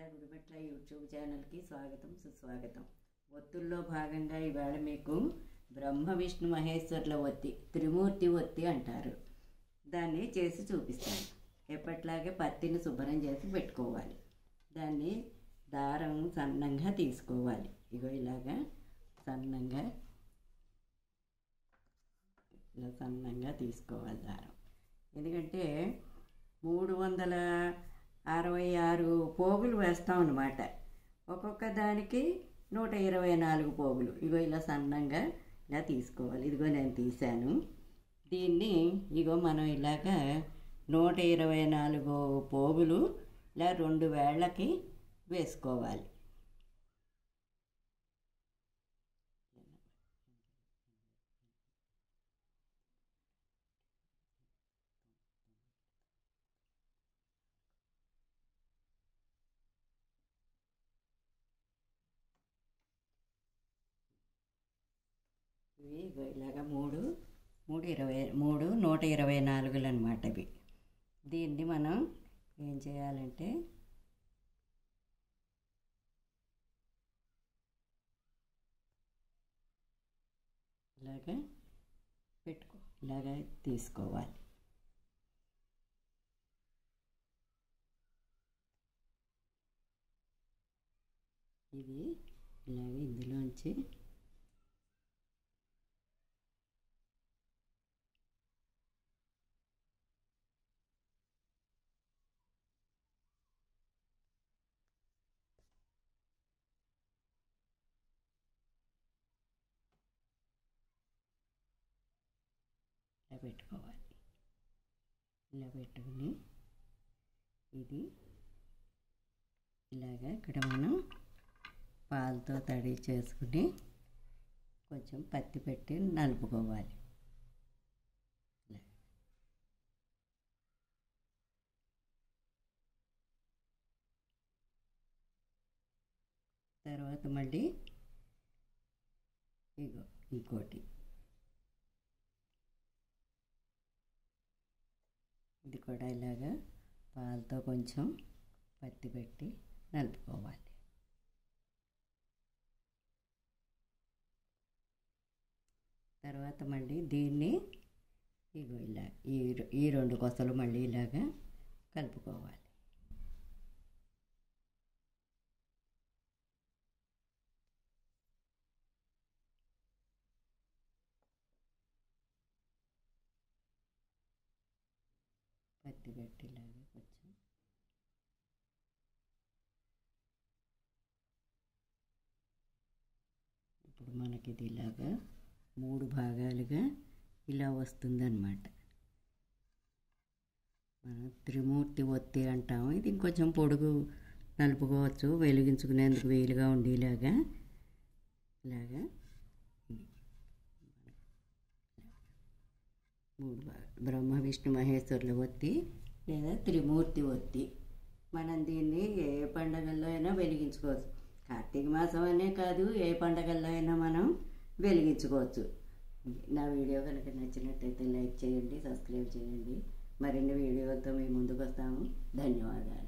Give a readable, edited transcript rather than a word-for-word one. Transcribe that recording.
Radha Gudimetla YouTube ఛానల్కి స్వాగతం సుస్వాగతం. ఒత్తుల్లో భాగంగా ఇవాళ మీకు బ్రహ్మ విష్ణు మహేశ్వర్ల ఒత్తి, త్రిమూర్తి ఒత్తి అంటారు. దాన్ని చేసి చూపిస్తాను. ఎప్పట్లాగే పత్తిని శుభ్రం చేసి పెట్టుకోవాలి. దాన్ని దారం సన్నంగా తీసుకోవాలి. ఇగో ఇలాగా సన్నంగా తీసుకోవాలి దారం. ఎందుకంటే 366 పోగులు వేస్తాం అన్నమాట. ఒక్కొక్క దానికి 124 పోగులు. ఇగో ఇలా సన్నంగా ఇలా తీసుకోవాలి. ఇదిగో నేను తీశాను. దీన్ని ఇగో మనం ఇలాగా 124 పోగులు ఇలా 2 వేళ్ళకి వేసుకోవాలి. ఇవి ఇలాగా 124 అనమాట. ఇవి దీన్ని మనం ఏం చేయాలంటే ఇలాగా ఇలాగా తీసుకోవాలి. ఇది ఇలాగే ఇందులోంచి ఇలా పెట్టుకోవాలి. ఇలా పెట్టుకుని ఇది ఇలాగా ఇక్కడ మనం పాలతో తడి చేసుకుని కొంచెం పత్తి పెట్టి నలుపుకోవాలి. తర్వాత మళ్ళీ ఇగో ఇంకోటి ఇది కూడా ఇలాగా పాలతో కొంచెం పత్తి పెట్టి నలుపుకోవాలి. తర్వాత మళ్ళీ దీన్ని ఇగో ఇలా ఈ 2 కొసలు మళ్ళీ ఇలాగా కలుపుకోవాలి. పత్తి పెట్టి ఇలాగా కొంచెం ఇప్పుడు మనకి ఇది ఇలాగా 3 భాగాలుగా ఇలా వస్తుందన్నమాట. మనం త్రిమూర్తి ఒత్తి అంటాము. ఇది ఇంకొంచెం పొడుగు నలుపుకోవచ్చు, వెలిగించుకునేందుకు వీలుగా ఉండేలాగా. ఇలాగా 3 బ్రహ్మ విష్ణు మహేశ్వర్ల ఒత్తి లేదా త్రిమూర్తి ఒత్తి. మనం దీన్ని ఏ పండగల్లో అయినా వెలిగించుకోవచ్చు. కార్తీక మాసం అనే కాదు, ఏ పండగల్లో అయినా మనం వెలిగించుకోవచ్చు. నా వీడియో కనుక నచ్చినట్టయితే లైక్ చేయండి, సబ్స్క్రైబ్ చేయండి. మరిన్ని వీడియోలతో మీ ముందుకు వస్తాము. ధన్యవాదాలు.